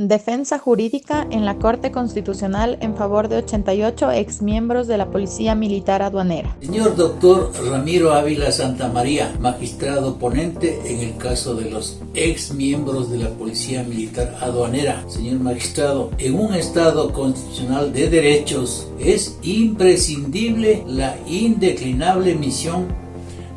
Defensa jurídica en la Corte Constitucional en favor de 88 exmiembros de la Policía Militar Aduanera. Señor doctor Ramiro Ávila Santamaría, magistrado ponente en el caso de los exmiembros de la Policía Militar Aduanera. Señor magistrado, en un Estado constitucional de derechos es imprescindible la indeclinable misión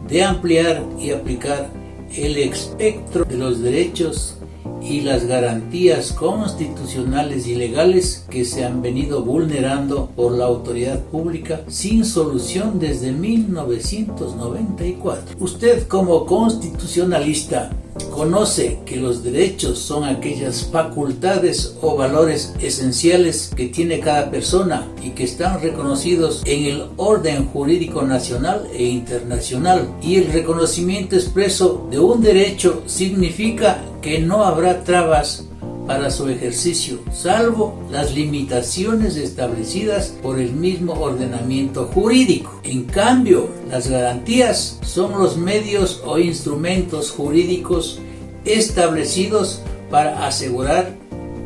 de ampliar y aplicar el espectro de los derechos y las garantías constitucionales y legales que se han venido vulnerando por la autoridad pública sin solución desde 1994. Usted, como constitucionalista, conoce que los derechos son aquellas facultades o valores esenciales que tiene cada persona y que están reconocidos en el orden jurídico nacional e internacional, y el reconocimiento expreso de un derecho significa que no habrá trabas para su ejercicio, salvo las limitaciones establecidas por el mismo ordenamiento jurídico. En cambio, las garantías son los medios o instrumentos jurídicos establecidos para asegurar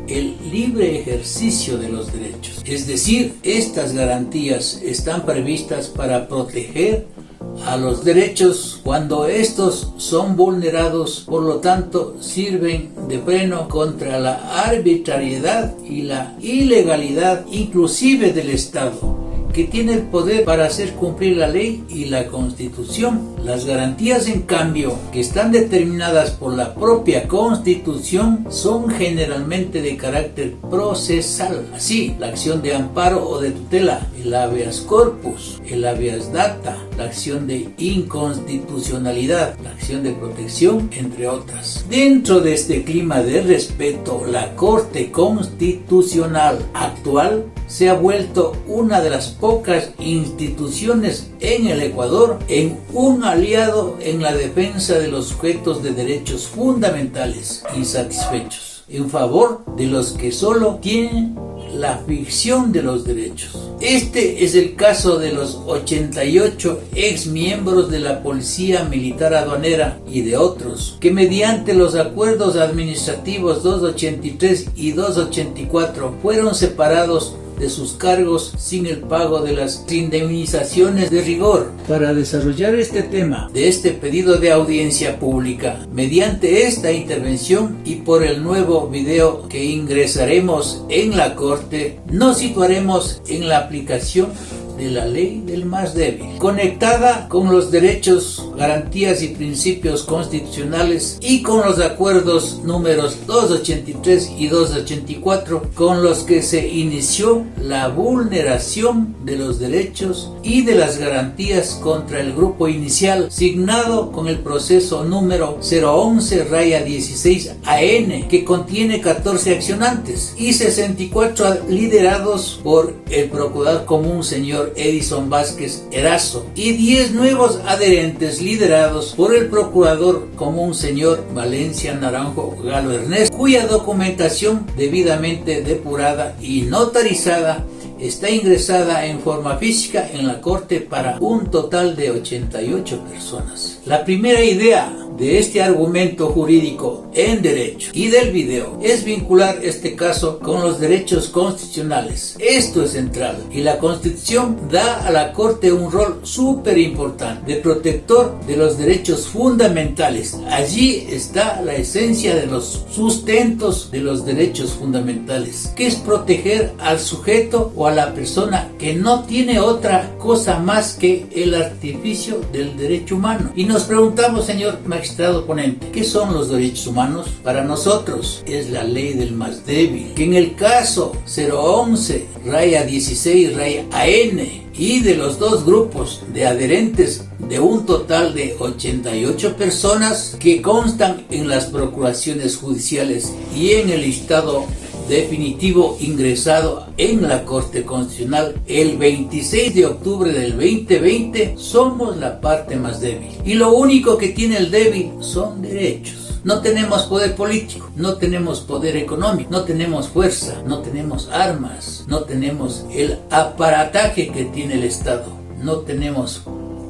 el libre ejercicio de los derechos. Es decir, estas garantías están previstas para proteger a los derechos cuando estos son vulnerados, por lo tanto sirven de freno contra la arbitrariedad y la ilegalidad inclusive del Estado, que tiene el poder para hacer cumplir la ley y la Constitución. Las garantías, en cambio, que están determinadas por la propia Constitución, son generalmente de carácter procesal. Así, la acción de amparo o de tutela, el habeas corpus, el habeas data, la acción de inconstitucionalidad, la acción de protección, entre otras. Dentro de este clima de respeto, la Corte Constitucional actual se ha vuelto una de las pocas instituciones en el Ecuador en un aliado en la defensa de los sujetos de derechos fundamentales insatisfechos, en favor de los que solo tienen la ficción de los derechos. Este es el caso de los 88 exmiembros de la Policía Militar Aduanera y de otros que, mediante los acuerdos administrativos 283 y 284, fueron separados de sus cargos sin el pago de las indemnizaciones de rigor. Para desarrollar este tema de este pedido de audiencia pública, mediante esta intervención y por el nuevo video que ingresaremos en la Corte, nos situaremos en la aplicación de la ley del más débil, conectada con los derechos, garantías y principios constitucionales y con los acuerdos números 283 y 284 con los que se inició la vulneración de los derechos y de las garantías contra el grupo inicial, signado con el proceso número 011-16 AN, que contiene 14 accionantes y 64 liderados por el procurador común señor Edison Vázquez Erazo y 10 nuevos adherentes liderados por el procurador común señor Valencia Naranjo Galo Ernesto, cuya documentación debidamente depurada y notarizada está ingresada en forma física en la Corte para un total de 88 personas. La primera idea de este argumento jurídico en derecho y del video es vincular este caso con los derechos constitucionales. Esto es central, y la Constitución da a la Corte un rol súper importante de protector de los derechos fundamentales. Allí está la esencia de los sustentos de los derechos fundamentales, que es proteger al sujeto o a la persona que no tiene otra cosa más que el artificio del derecho humano. Y nos preguntamos, señor magistrado ponente, ¿qué son los derechos humanos? Para nosotros es la ley del más débil, que en el caso 011-16-AN y de los dos grupos de adherentes de un total de 88 personas que constan en las procuraciones judiciales y en el listado definitivo ingresado en la Corte Constitucional el 26 de octubre del 2020, somos la parte más débil. Y lo único que tiene el débil son derechos. No tenemos poder político, no tenemos poder económico, no tenemos fuerza, no tenemos armas, no tenemos el aparataje que tiene el Estado, no tenemos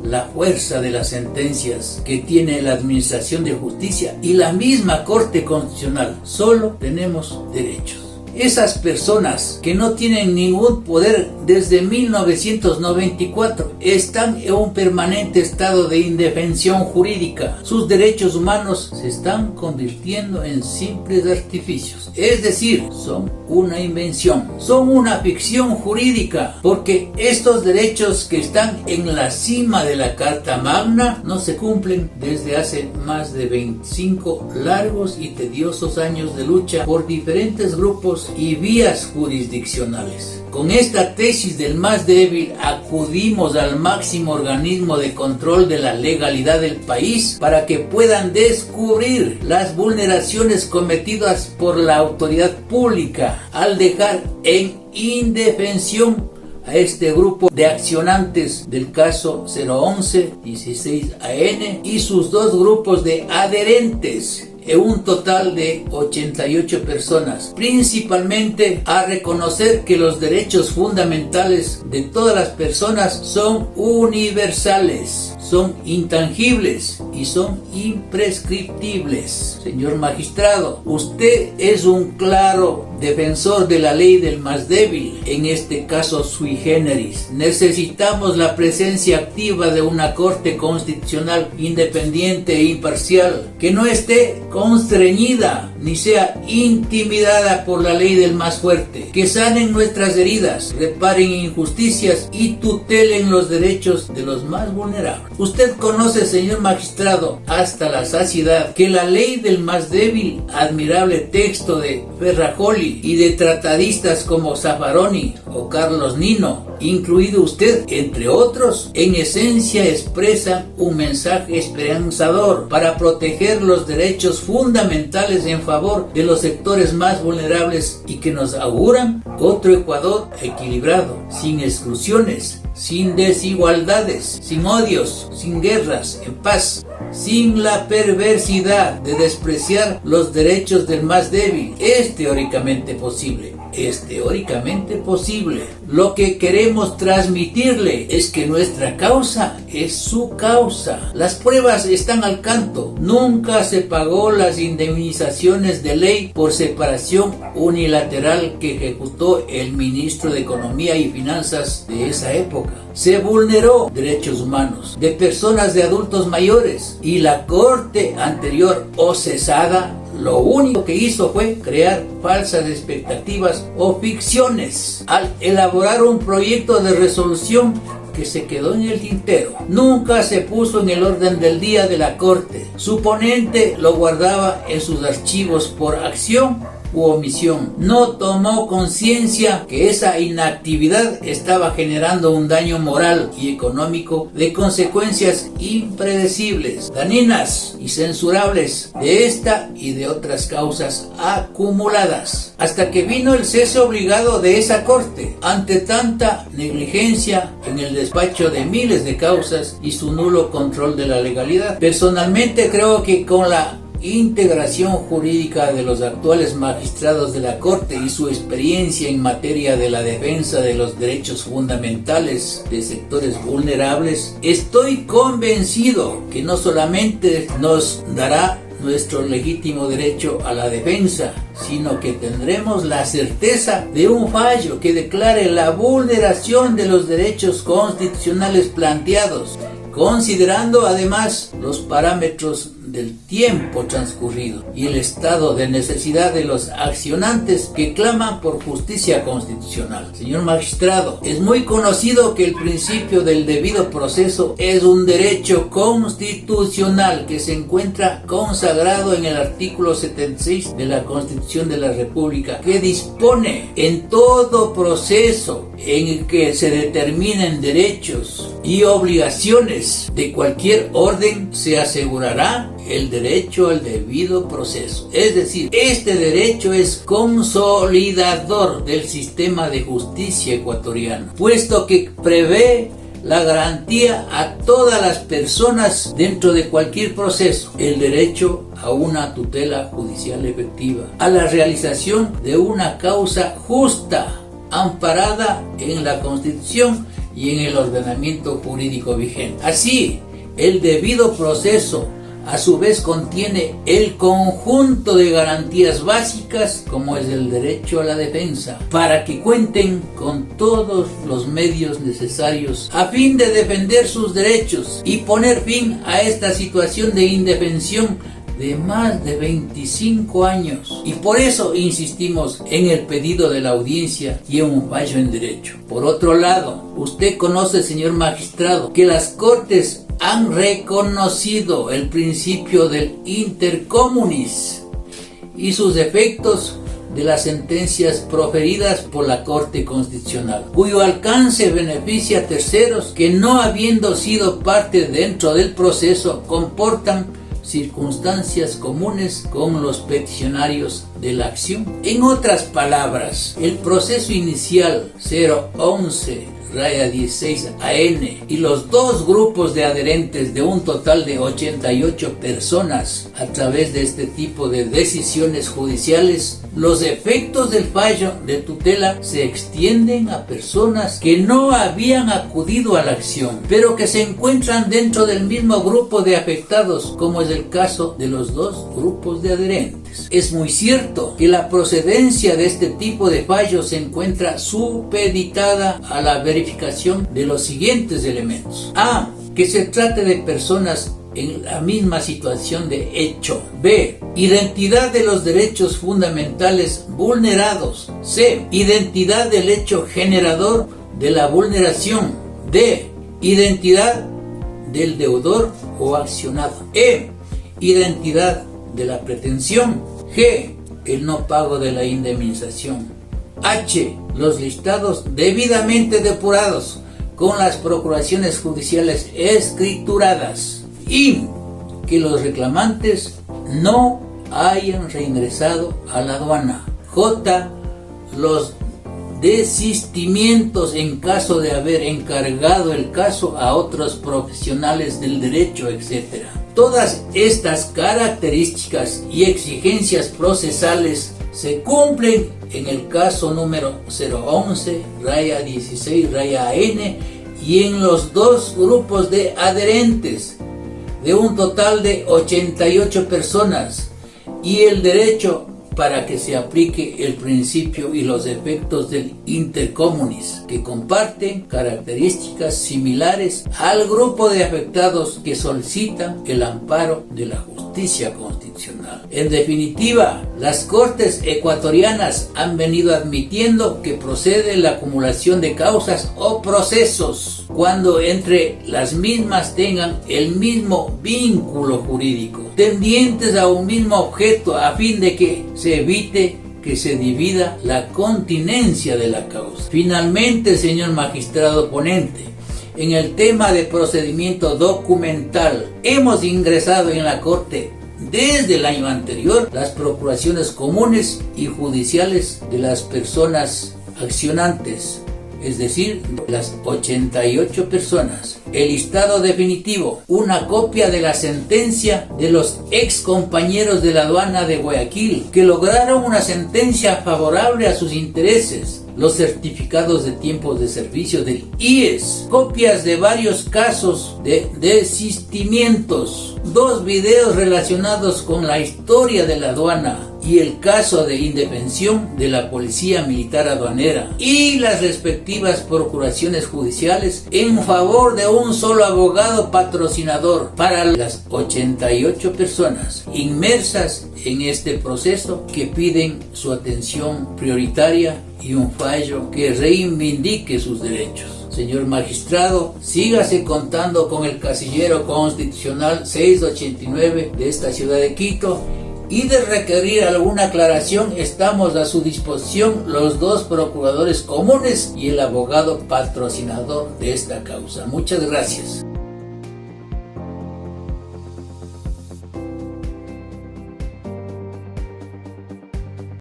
la fuerza de las sentencias que tiene la Administración de Justicia y la misma Corte Constitucional. Solo tenemos derechos. Esas personas que no tienen ningún poder desde 1994 están en un permanente estado de indefensión jurídica. Sus derechos humanos se están convirtiendo en simples artificios. Es decir, son una invención, son una ficción jurídica, porque estos derechos que están en la cima de la Carta Magna no se cumplen desde hace más de 25 largos y tediosos años de lucha por diferentes grupos y vías jurisdiccionales. Con esta tesis del más débil acudimos al máximo organismo de control de la legalidad del país para que puedan descubrir las vulneraciones cometidas por la autoridad pública al dejar en indefensión a este grupo de accionantes del caso 011-16AN y sus dos grupos de adherentes, en un total de 88 personas, principalmente a reconocer que los derechos fundamentales de todas las personas son universales, son intangibles y son imprescriptibles. Señor magistrado, usted es un claro defensor de la ley del más débil, en este caso sui generis. Necesitamos la presencia activa de una Corte Constitucional independiente e imparcial, que no esté constreñida ni sea intimidada por la ley del más fuerte, que sanen nuestras heridas, reparen injusticias y tutelen los derechos de los más vulnerables. Usted conoce, señor magistrado, hasta la saciedad que la ley del más débil, admirable texto de Ferrajoli y de tratadistas como Zaffaroni o Carlos Nino, incluido usted, entre otros, en esencia expresa un mensaje esperanzador para proteger los derechos fundamentales en favor de los sectores más vulnerables y que nos auguran otro Ecuador equilibrado, sin exclusiones, sin desigualdades, sin odios, sin guerras, en paz, sin la perversidad de despreciar los derechos del más débil. Es teóricamente posible. Es teóricamente posible. Lo que queremos transmitirle es que nuestra causa es su causa. Las pruebas están al canto. Nunca se pagó las indemnizaciones de ley por separación unilateral que ejecutó el ministro de Economía y Finanzas de esa época. Se vulneró derechos humanos de personas, de adultos mayores, y la Corte anterior o cesada lo único que hizo fue crear falsas expectativas o ficciones al elaborar un proyecto de resolución que se quedó en el tintero. Nunca se puso en el orden del día de la Corte. Su ponente lo guardaba en sus archivos por acción u omisión. No tomó conciencia que esa inactividad estaba generando un daño moral y económico de consecuencias impredecibles, dañinas y censurables de esta y de otras causas acumuladas, hasta que vino el cese obligado de esa Corte ante tanta negligencia en el despacho de miles de causas y su nulo control de la legalidad. Personalmente creo que con la integración jurídica de los actuales magistrados de la Corte y su experiencia en materia de la defensa de los derechos fundamentales de sectores vulnerables, estoy convencido que no solamente nos dará nuestro legítimo derecho a la defensa, sino que tendremos la certeza de un fallo que declare la vulneración de los derechos constitucionales planteados, considerando además los parámetros del tiempo transcurrido y el estado de necesidad de los accionantes que claman por justicia constitucional. Señor magistrado, es muy conocido que el principio del debido proceso es un derecho constitucional que se encuentra consagrado en el artículo 76 de la Constitución de la República, que dispone en todo proceso en el que se determinen derechos y obligaciones de cualquier orden, se asegurará el derecho al debido proceso. Es decir, este derecho es consolidador del sistema de justicia ecuatoriano, puesto que prevé la garantía a todas las personas dentro de cualquier proceso, el derecho a una tutela judicial efectiva, a la realización de una causa justa, amparada en la Constitución y en el ordenamiento jurídico vigente. Así, el debido proceso a su vez contiene el conjunto de garantías básicas como es el derecho a la defensa, para que cuenten con todos los medios necesarios a fin de defender sus derechos y poner fin a esta situación de indefensión de más de 25 años. Y por eso insistimos en el pedido de la audiencia y en un fallo en derecho. Por otro lado, usted conoce, señor magistrado, que las Cortes han reconocido el principio del inter communis y sus efectos de las sentencias proferidas por la Corte Constitucional, cuyo alcance beneficia a terceros que, no habiendo sido parte dentro del proceso, comportan circunstancias comunes con los peticionarios de la acción. En otras palabras, el proceso inicial 011-16 AN y los dos grupos de adherentes de un total de 88 personas a través de este tipo de decisiones judiciales, los efectos del fallo de tutela se extienden a personas que no habían acudido a la acción, pero que se encuentran dentro del mismo grupo de afectados, como es el caso de los dos grupos de adherentes. Es muy cierto que la procedencia de este tipo de fallos se encuentra supeditada a la verificación de los siguientes elementos: A, que se trate de personas en la misma situación de hecho. B, identidad de los derechos fundamentales vulnerados. C, identidad del hecho generador de la vulneración. D, identidad del deudor o accionado. E, identidad de la pretensión. G, el no pago de la indemnización. H, los listados debidamente depurados con las procuraciones judiciales escrituradas. Y que los reclamantes no hayan reingresado a la aduana. J, los desistimientos en caso de haber encargado el caso a otros profesionales del derecho, etc. Todas estas características y exigencias procesales se cumplen en el caso número 011-16-AN y en los dos grupos de adherentes de un total de 88 personas, y el derecho para que se aplique el principio y los efectos del inter communis, que comparten características similares al grupo de afectados que solicitan el amparo de la justicia constitucional. En definitiva, las Cortes ecuatorianas han venido admitiendo que procede la acumulación de causas o procesos cuando entre las mismas tengan el mismo vínculo jurídico, tendientes a un mismo objeto, a fin de que se evite que se divida la continencia de la causa. Finalmente, señor magistrado ponente, en el tema de procedimiento documental, hemos ingresado en la Corte desde el año anterior las procuraciones comunes y judiciales de las personas accionantes, es decir, las 88 personas, el listado definitivo, una copia de la sentencia de los ex compañeros de la aduana de Guayaquil que lograron una sentencia favorable a sus intereses, los certificados de tiempos de servicio del IES, copias de varios casos de desistimientos, 2 videos relacionados con la historia de la aduana y el caso de indefensión de la Policía Militar Aduanera, y las respectivas procuraciones judiciales en favor de un solo abogado patrocinador para las 88 personas inmersas en este proceso, que piden su atención prioritaria y un fallo que reivindique sus derechos. Señor magistrado, sígase contando con el casillero constitucional 689 de esta ciudad de Quito, y de requerir alguna aclaración estamos a su disposición los 2 procuradores comunes y el abogado patrocinador de esta causa. Muchas gracias.